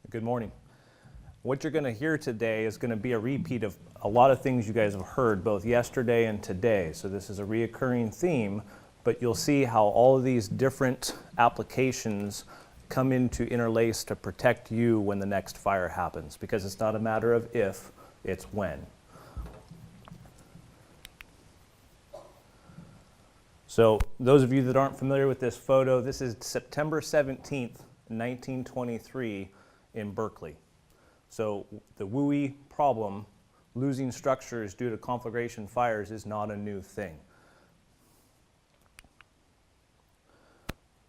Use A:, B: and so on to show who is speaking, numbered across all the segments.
A: Good morning. What you're going to hear today is going to be a repeat of a lot of things you guys have heard both yesterday and today. So this is a reoccurring theme, but you'll see how all of these different applications come into interlace to protect you when the next fire happens, because it's not a matter of if, it's when. So those of you that aren't familiar with this photo, this is September 17th, 1923 in Berkeley. So the WUI problem, losing structures due to conflagration fires, is not a new thing.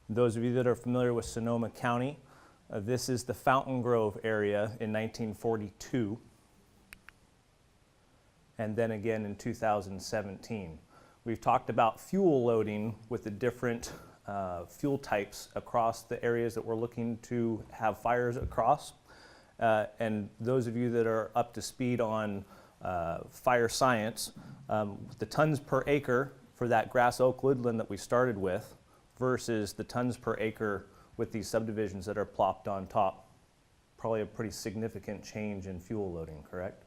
A: Those of you that are familiar with Sonoma County, this is the Fountain Grove area in 1942, and then again in 2017. We've talked about fuel loading with the different fuel types across the areas that we're looking to have fires across. And those of you that are up to speed on fire science, the tons per acre for that grass oak woodland that we started with versus the tons per acre with these subdivisions that are plopped on top, probably a pretty significant change in fuel loading, correct?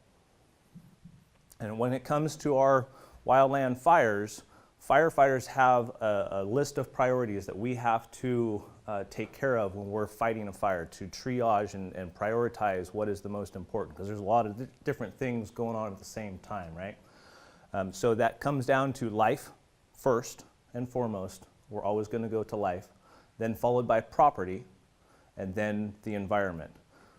A: And when it comes to our wildland fires, firefighters have a list of priorities that we have to take care of when we're fighting a fire, to triage and prioritize what is the most important, because there's a lot of different things going on at the same time, right? So that comes down to life first and foremost. We're always going to go to life, then followed by property, and then the environment.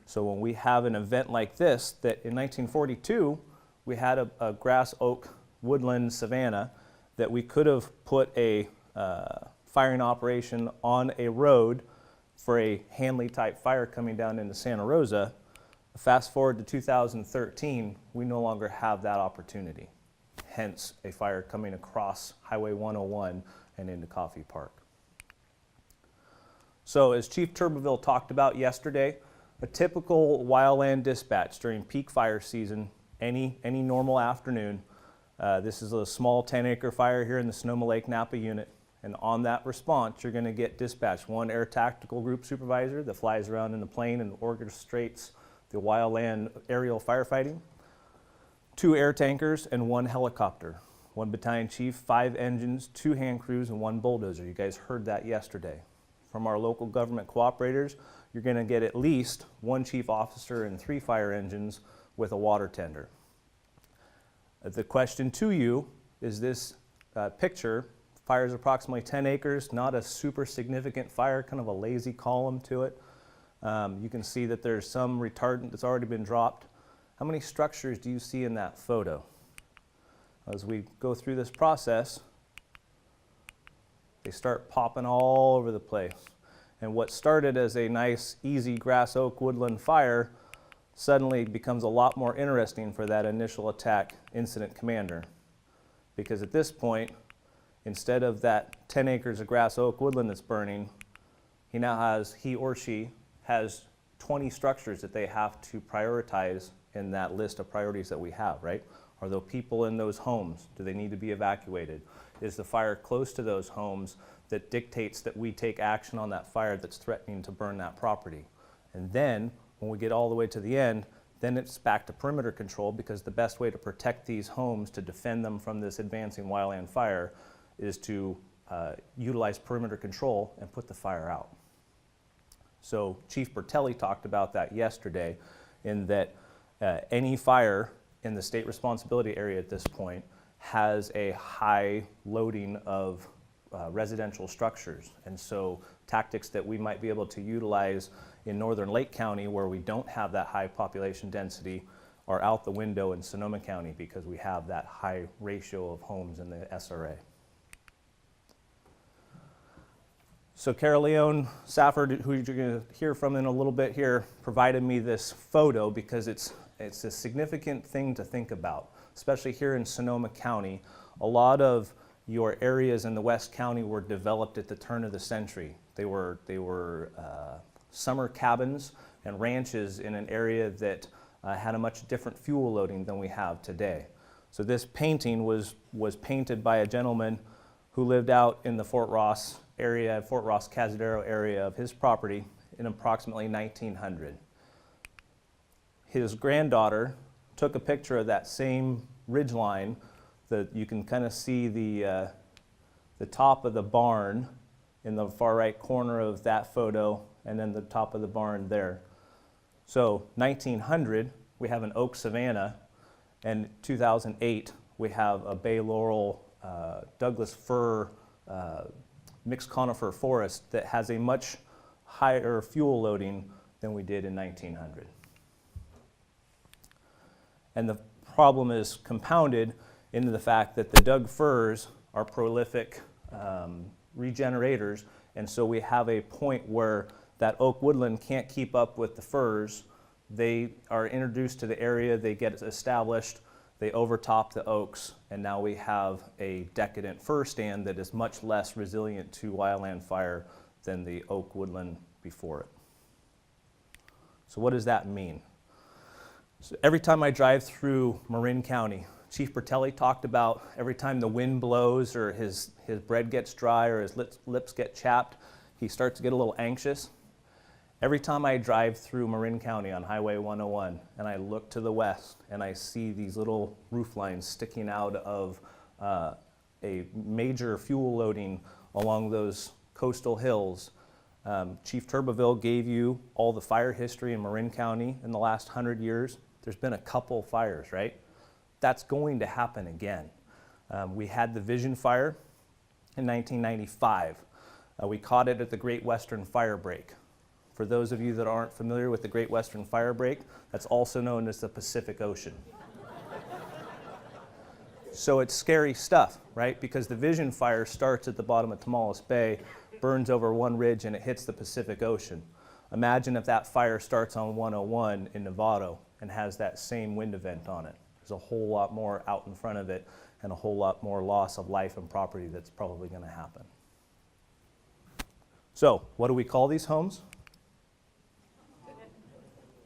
A: So when we have an event like this, that in 1942, we had a grass oak woodland savanna that we could have put a firing operation on a road for a Hanley type fire coming down into Santa Rosa. Fast forward to 2013, we no longer have that opportunity. Hence a fire coming across Highway 101 and into Coffey Park. So as Chief Turbeville talked about yesterday, a typical wildland dispatch during peak fire season, any normal afternoon. This is a small 10-acre fire here in the Sonoma Lake Napa unit, and on that response you're going to get dispatched one air tactical group supervisor that flies around in the plane and orchestrates the wildland aerial firefighting, 2 air tankers, and 1 helicopter, 1 battalion chief, 5 engines, 2 hand crews, and 1 bulldozer. You guys heard that yesterday. From our local government cooperators, you're going to get at least 1 chief officer and 3 fire engines with a water tender. The question to you is this picture, fires approximately 10 acres, not a super significant fire, kind of a lazy column to it. You can see that there's some retardant that's already been dropped. How many structures do you see in that photo? As we go through this process, they start popping all over the place. And what started as a nice, easy grass oak woodland fire suddenly becomes a lot more interesting for that initial attack incident commander. Because at this point, instead of that 10 acres of grass oak woodland that's burning, he or she has 20 structures that they have to prioritize in that list of priorities that we have, right? Are there people in those homes? Do they need to be evacuated? Is the fire close to those homes that dictates that we take action on that fire that's threatening to burn that property? And then, when we get all the way to the end, then it's back to perimeter control, because the best way to protect these homes, to defend them from this advancing wildland fire, is to utilize perimeter control and put the fire out. So Chief Bertelli talked about that yesterday, in that any fire in the state responsibility area at this point has a high loading of residential structures. And so tactics that we might be able to utilize in northern Lake County, where we don't have that high population density, are out the window in Sonoma County, because we have that high ratio of homes in the SRA. So Carol Safford, who you're going to hear from in a little bit here, provided me this photo because it's a significant thing to think about, especially here in Sonoma County. A lot of your areas in the West County were developed at the turn of the century. They were summer cabins and ranches in an area that had a much different fuel loading than we have today. So this painting was painted by a gentleman who lived out in the Fort Ross area, Fort Ross Cazadero area of his property in approximately 1900. his granddaughter took a picture of that same ridge line. You can kind of see the top of the barn in the far right corner of that photo, and then the top of the barn there. So 1900, we have an oak savanna, and 2008, we have a bay laurel Douglas fir mixed conifer forest that has a much higher fuel loading than we did in 1900. And the problem is compounded into the fact that the Doug firs are prolific regenerators, and so we have a point where that oak woodland can't keep up with the firs. They are introduced to the area, they get established, they overtop the oaks, and now we have a decadent fir stand that is much less resilient to wildland fire than the oak woodland before it. So what does that mean? So every time I drive through Marin County, Chief Bertelli talked about every time the wind blows or his bread gets dry or his lips get chapped, he starts to get a little anxious. Every time I drive through Marin County on Highway 101 and I look to the west and I see these little roof lines sticking out of a major fuel loading along those coastal hills, Chief Turbeville gave you all the fire history in Marin County in the last 100 years. There's been a couple fires, right? That's going to happen again. We had the Vision Fire in 1995. We caught it at the Great Western Fire Break. For those of you that aren't familiar with the Great Western Fire Break, that's also known as the Pacific Ocean. So it's scary stuff, right? Because the Vision Fire starts at the bottom of Tomales Bay, burns over one ridge, and it hits the Pacific Ocean. Imagine if that fire starts on 101 in Novato and has that same wind event on it. There's a whole lot more out in front of it and a whole lot more loss of life and property that's probably going to happen. So what do we call these homes?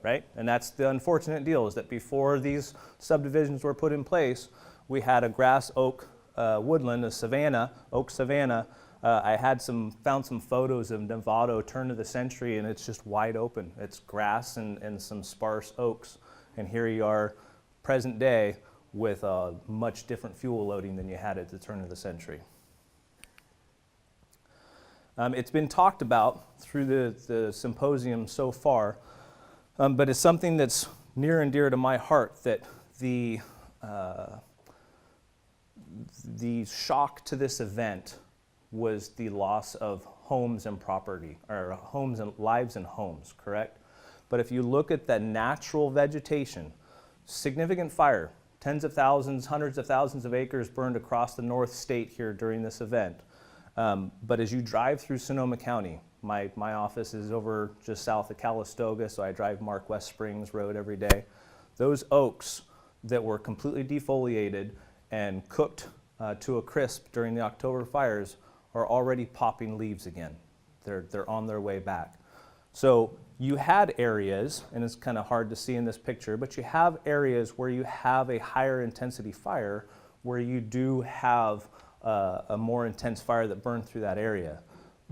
A: Right? And that's the unfortunate deal, is that before these subdivisions were put in place, we had a grass oak woodland, a savanna, oak savanna. I found some photos of Novato turn of the century, and it's just wide open. It's grass and some sparse oaks. And here you are, present day, with a much different fuel loading than you had at the turn of the century. It's been talked about through the symposium so far, but it's something that's near and dear to my heart, that the shock to this event was the loss of homes and property, or homes and lives and homes, correct? But if you look at the natural vegetation, significant fire, tens of thousands, hundreds of thousands of acres burned across the North State here during this event. But as you drive through Sonoma County, my office is over just south of Calistoga, so I drive Mark West Springs Road every day. Those oaks that were completely defoliated and cooked to a crisp during the October fires are already popping leaves again. They're on their way back. So you had areas, and it's kind of hard to see in this picture, but you have areas where you have a higher intensity fire, where you do have a more intense fire that burned through that area.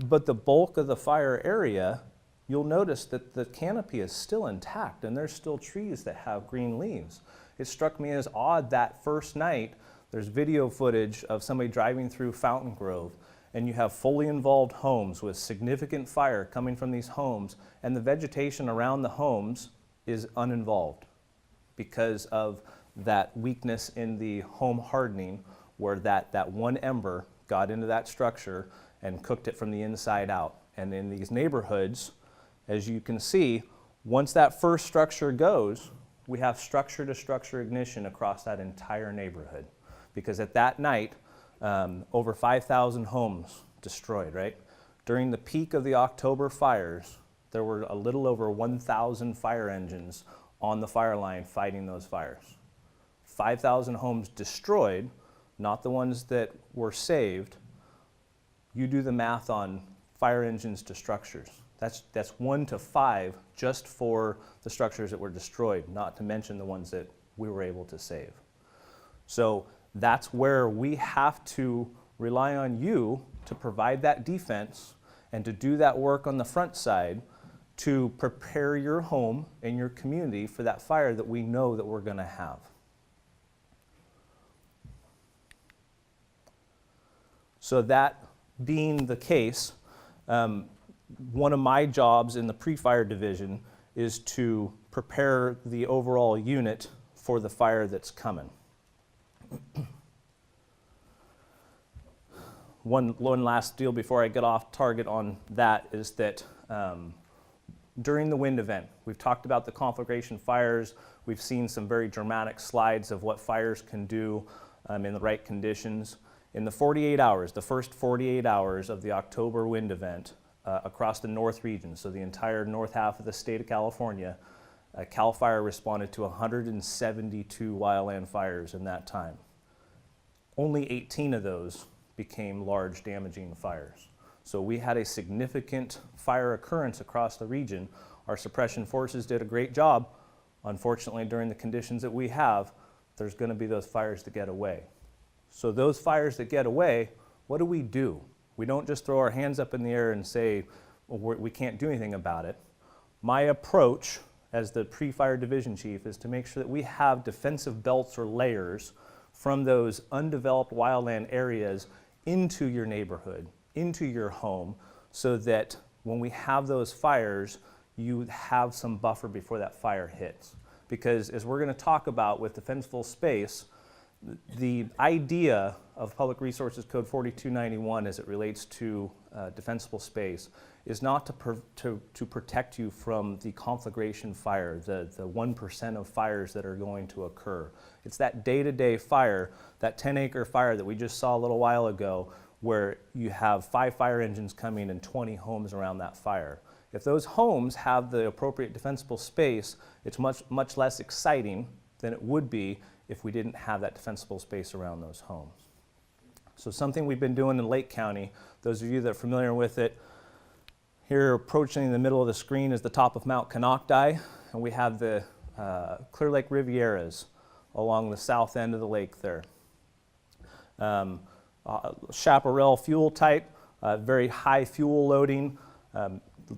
A: But the bulk of the fire area, you'll notice that the canopy is still intact, and there's still trees that have green leaves. It struck me as odd that first night, there's video footage of somebody driving through Fountain Grove, and you have fully involved homes with significant fire coming from these homes, and the vegetation around the homes is uninvolved because of that weakness in the home hardening, where that one ember got into that structure and cooked it from the inside out. And in these neighborhoods, as you can see, once that first structure goes, we have structure to structure ignition across that entire neighborhood. Because at that night, over 5,000 homes destroyed, right? During the peak of the October fires, there were a little over 1,000 fire engines on the fire line fighting those fires. 5,000 homes destroyed, not the ones that were saved. You do the math on fire engines to structures. That's 1 to 5 just for the structures that were destroyed, not to mention the ones that we were able to save. So that's where we have to rely on you to provide that defense and to do that work on the front side to prepare your home and your community for that fire that we know that we're going to have. So that being the case, one of my jobs in the pre-fire division is to prepare the overall unit for the fire that's coming. One last deal before I get off target on that is that during the wind event, we've talked about the conflagration fires. We've seen some very dramatic slides of what fires can do in the right conditions. In the 48 hours, the first 48 hours of the October wind event across the north region, so the entire north half of the state of California, CAL FIRE responded to 172 wildland fires in that time. Only 18 of those became large damaging fires. So we had a significant fire occurrence across the region. Our suppression forces did a great job. Unfortunately, during the conditions that we have, there's going to be those fires that get away. So those fires that get away, what do? We don't just throw our hands up in the air and say, well, we can't do anything about it. My approach as the pre-fire division chief is to make sure that we have defensive belts or layers from those undeveloped wildland areas into your neighborhood, into your home, so that when we have those fires, you have some buffer before that fire hits. Because as we're going to talk about with defensible space, the idea of Public Resources Code 4291 as it relates to defensible space is not to protect you from the conflagration fire, the 1% of fires that are going to occur. It's that day-to-day fire, that 10-acre fire that we just saw a little while ago, where you have 5 fire engines coming and 20 homes around that fire. If those homes have the appropriate defensible space, it's much less exciting than it would be if we didn't have that defensible space around those homes. So something we've been doing in Lake County, those of you that are familiar with it, here approaching the middle of the screen is the top of Mount Canocti, and we have the Clear Lake Rivieras along the south end of the lake there. Chaparral fuel type, very high fuel loading.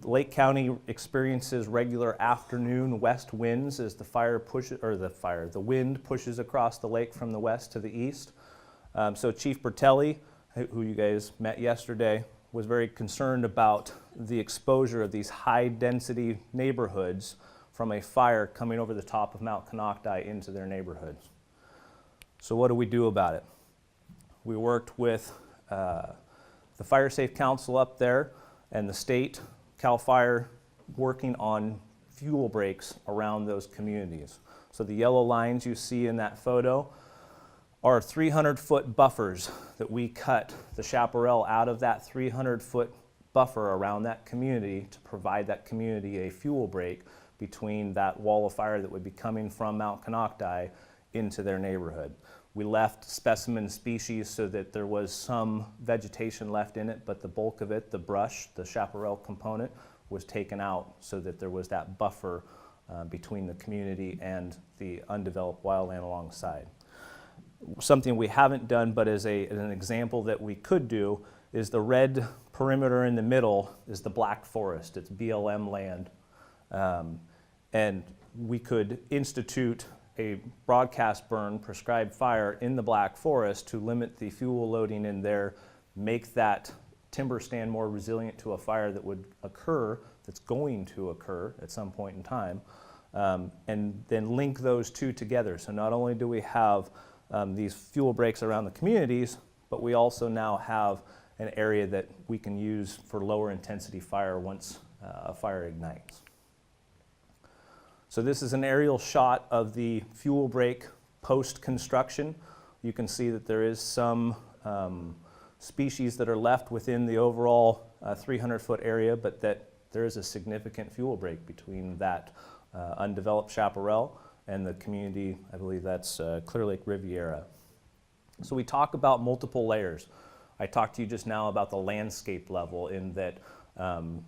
A: Lake County experiences regular afternoon west winds as the wind pushes across the lake from the west to the east. So Chief Bertelli, who you guys met yesterday, was very concerned about the exposure of these high density neighborhoods from a fire coming over the top of Mount Canocti into their neighborhoods. So what do we do about it? We worked with the Fire Safe Council up there and the state, CAL FIRE, working on fuel breaks around those communities. So the yellow lines you see in that photo are 300-foot buffers that we cut the chaparral out of that 300-foot buffer around that community to provide that community a fuel break between that wall of fire that would be coming from Mount Canocti into their neighborhood. We left specimen species so that there was some vegetation left in it, but the bulk of it, the brush, the chaparral component, was taken out so that there was that buffer between the community and the undeveloped wildland alongside. Something we haven't done, but as an example that we could do, is the red perimeter in the middle is the Black Forest. It's BLM land. And we could institute a broadcast burn prescribed fire in the Black Forest to limit the fuel loading in there, make that timber stand more resilient to a fire that would occur, that's going to occur at some point in time, and then link those two together. So not only do we have these fuel breaks around the communities, but we also now have an area that we can use for lower intensity fire once a fire ignites. So this is an aerial shot of the fuel break post-construction. You can see that there is some species that are left within the overall 300-foot area, but that there is a significant fuel break between that undeveloped chaparral and the community. I believe that's Clear Lake Riviera. So we talk about multiple layers. I talked to you just now about the landscape level, in that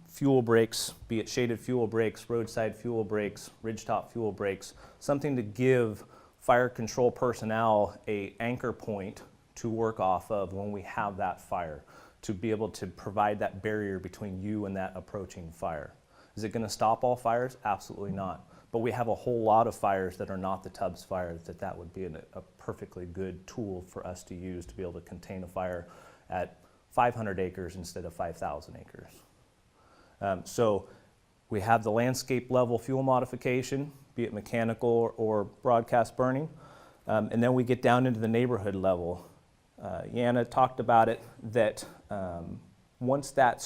A: fuel breaks, be it shaded fuel breaks, roadside fuel breaks, ridgetop fuel breaks, something to give fire control personnel an anchor point to work off of when we have that fire, to be able to provide that barrier between you and that approaching fire. Is it going to stop all fires? Absolutely not. But we have a whole lot of fires that are not the Tubbs fire that would be a perfectly good tool for us to use to be able to contain a fire at 500 acres instead of 5,000 acres. So we have the landscape level fuel modification, be it mechanical or broadcast burning. And then we get down into the neighborhood level. Yana talked about it, that once that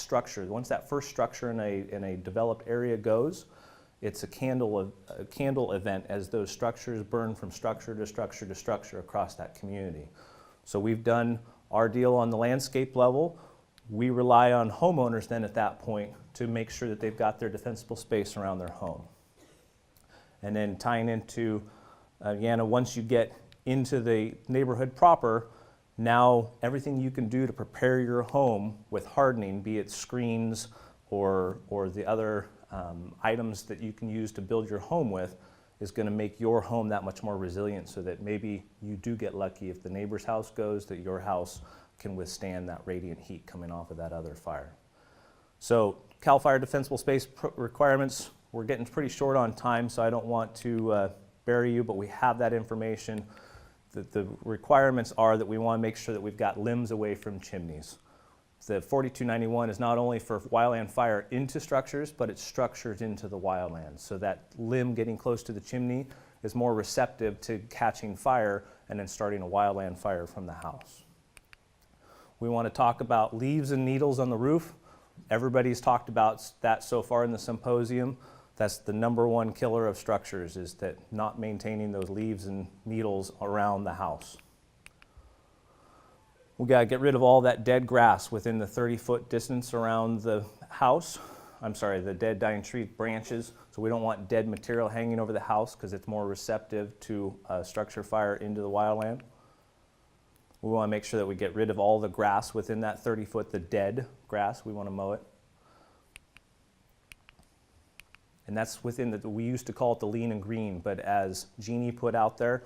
A: first structure in a developed area goes, it's a candle event as those structures burn from structure to structure to structure across that community. So we've done our deal on the landscape level. We rely on homeowners then at that point to make sure that they've got their defensible space around their home. And then tying into, Yana, once you get into the neighborhood proper, now everything you can do to prepare your home with hardening, be it screens or the other items that you can use to build your home with, is going to make your home that much more resilient, so that maybe you do get lucky if the neighbor's house goes, that your house can withstand that radiant heat coming off of that other fire. So CAL FIRE defensible space requirements, we're getting pretty short on time, so I don't want to bury you, but we have that information. The requirements are that we want to make sure that we've got limbs away from chimneys. The 4291 is not only for wildland fire into structures, but it's structures into the wildland. So that limb getting close to the chimney is more receptive to catching fire and then starting a wildland fire from the house. We want to talk about leaves and needles on the roof. Everybody's talked about that so far in the symposium. That's the #1 killer of structures, is that not maintaining those leaves and needles around the house. We got to get rid of all that dead grass within the 30-foot distance around the house. The dead dying tree branches. So we don't want dead material hanging over the house because it's more receptive to structure fire into the wildland. We want to make sure that we get rid of all the grass within that 30-foot, the dead grass. We want to mow it. And that's within we used to call it the lean and green, but as Jeannie put out there,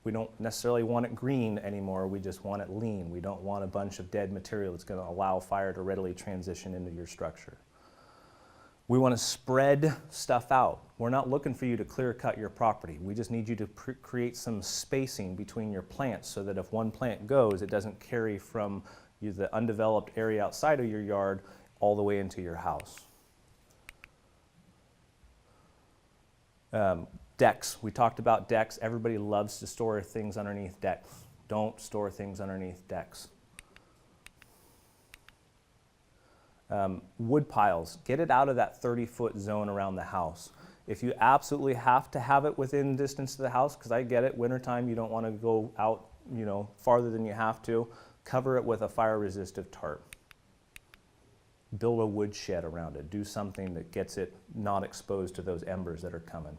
A: we don't necessarily want it green anymore, we just want it lean. We don't want a bunch of dead material that's going to allow fire to readily transition into your structure. We want to spread stuff out. We're not looking for you to clear cut your property. We just need you to create some spacing between your plants so that if one plant goes, it doesn't carry from the undeveloped area outside of your yard all the way into your house. Decks. We talked about decks. Everybody loves to store things underneath decks. Don't store things underneath decks. Wood piles. Get it out of that 30-foot zone around the house. If you absolutely have to have it within distance to the house, because I get it, wintertime you don't want to go out, farther than you have to, cover it with a fire-resistive tarp. Build a wood shed around it. Do something that gets it not exposed to those embers that are coming.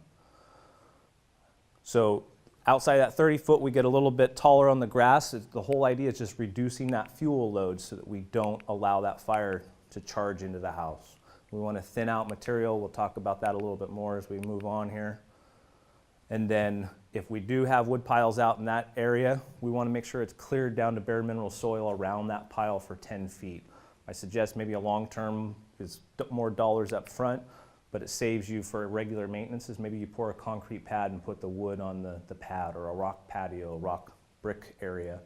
A: So outside that 30-foot, we get a little bit taller on the grass. The whole idea is just reducing that fuel load so that we don't allow that fire to charge into the house. We want to thin out material. We'll talk about that a little bit more as we move on here. And then if we do have wood piles out in that area, we want to make sure it's cleared down to bare mineral soil around that pile for 10 feet. I suggest maybe a long-term is more dollars up front, but it saves you for regular maintenance. Is maybe you pour a concrete pad and put the wood on the pad, or a rock patio, rock brick area.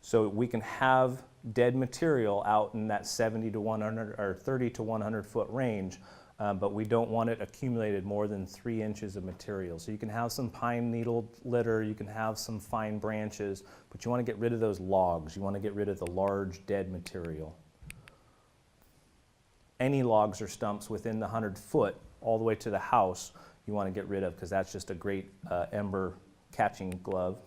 A: So we can have dead material out in that 70 to 100 or 30 to 100 foot range, but we don't want it accumulated more than 3 inches of material. So you can have some pine needle litter, you can have some fine branches, but you want to get rid of those logs. You want to get rid of the large dead material. Any logs or stumps within the 100 foot all the way to the house you want to get rid of, because that's just a great ember catching glove.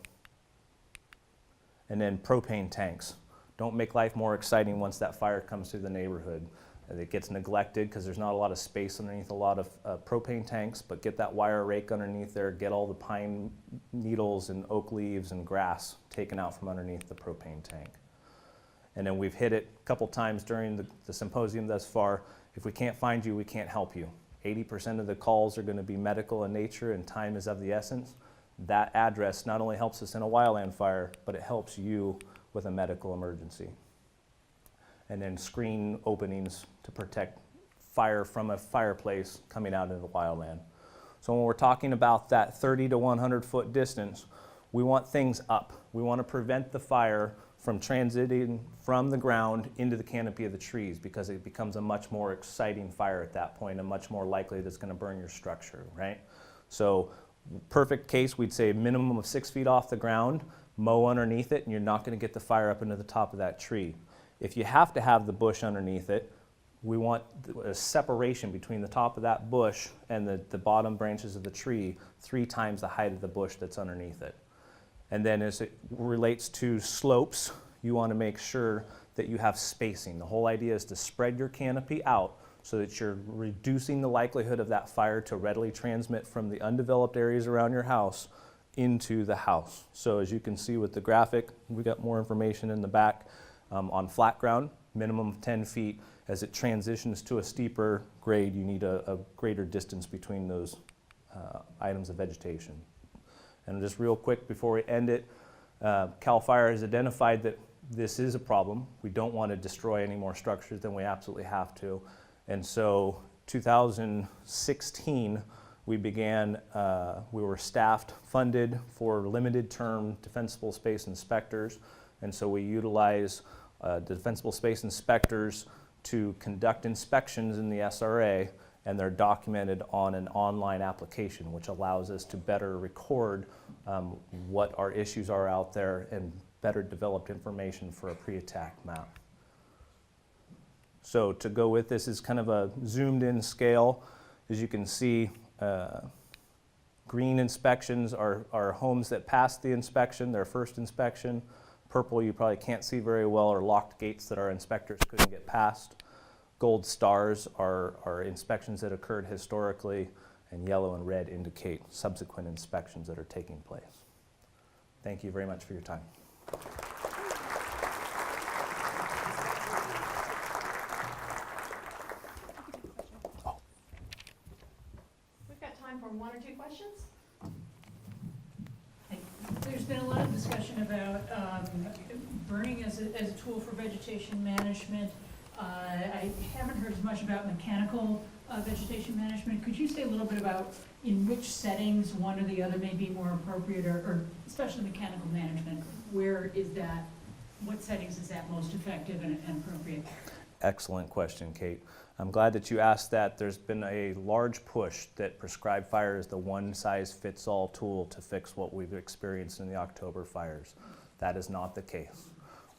A: And then propane tanks. Don't make life more exciting once that fire comes through the neighborhood. It gets neglected because there's not a lot of space underneath a lot of propane tanks, but get that wire rake underneath there, get all the pine needles and oak leaves and grass taken out from underneath the propane tank. And then we've hit it a couple times during the symposium thus far. If we can't find you, we can't help you. 80% of the calls are going to be medical in nature and time is of the essence. That address not only helps us in a wildland fire, but it helps you with a medical emergency. and then screen openings to protect fire from a fireplace coming out into the wildland. So when we're talking about that 30 to 100 foot distance, we want things up. We want to prevent the fire from transiting from the ground into the canopy of the trees, because it becomes a much more exciting fire at that point and much more likely that it's going to burn your structure, right? So perfect case, we'd say a minimum of 6 feet off the ground, mow underneath it, and you're not going to get the fire up into the top of that tree. If you have to have the bush underneath it, we want a separation between the top of that bush and the bottom branches of the tree 3 times the height of the bush that's underneath it. And then as it relates to slopes, you want to make sure that you have spacing. The whole idea is to spread your canopy out so that you're reducing the likelihood of that fire to readily transmit from the undeveloped areas around your house into the house. So as you can see with the graphic, we got more information in the back. On flat ground, minimum of 10 feet. As it transitions to a steeper grade, you need a greater distance between those items of vegetation. And just real quick before we end it, CAL FIRE has identified that this is a problem. We don't want to destroy any more structures than we absolutely have to. And so 2016, we were staffed, funded for limited term defensible space inspectors. And so we utilize the defensible space inspectors to conduct inspections in the SRA, and they're documented on an online application, which allows us to better record what our issues are out there and better developed information for a pre-attack map. So to go with this is kind of a zoomed in scale. As you can see, green inspections are homes that passed the inspection, their first inspection. Purple you probably can't see very well, are locked gates that our inspectors couldn't get past. Gold stars are inspections that occurred historically, and yellow and red indicate subsequent inspections that are taking place. Thank you very much for your time.
B: We've got time for 1 or 2 questions.
C: There's been a lot of discussion about burning as a tool for vegetation management. I haven't heard as much about mechanical vegetation management. Could you say a little bit about in which settings one or the other may be more appropriate, or especially mechanical management? Where is that, what settings is that most effective and appropriate?
A: Excellent question, Kate. I'm glad that you asked that. There's been a large push that prescribed fire is the one-size-fits-all tool to fix what we've experienced in the October fires. That is not the case.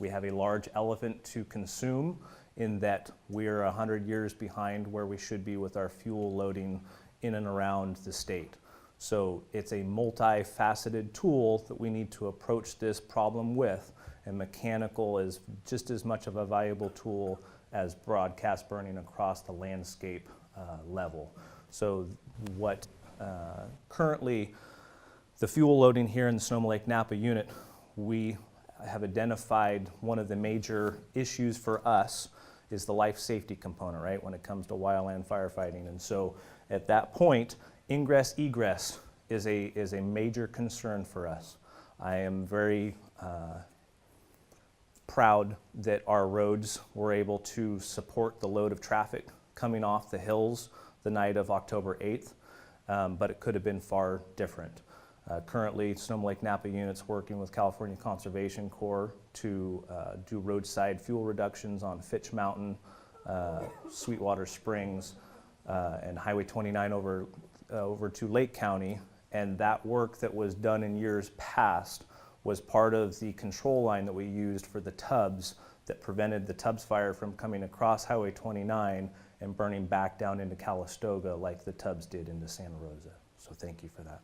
A: We have a large elephant to consume in that we are 100 years behind where we should be with our fuel loading in and around the state. So it's a multifaceted tool that we need to approach this problem with, and mechanical is just as much of a valuable tool as broadcast burning across the landscape level. So what currently the fuel loading here in the Sonoma Lake Napa unit, we have identified one of the major issues for us is the life safety component, right, when it comes to wildland firefighting. And so at that point, ingress egress is a major concern for us. I am very proud that our roads were able to support the load of traffic coming off the hills the night of October 8th, but it could have been far different. Currently, Sonoma Lake Napa units working with California Conservation Corps to do roadside fuel reductions on Fitch Mountain, Sweetwater Springs, and Highway 29 over to Lake County. And that work that was done in years past was part of the control line that we used for the tubs that prevented the Tubbs fire from coming across Highway 29 and burning back down into Calistoga like the Tubbs did into Santa Rosa. So thank you for that.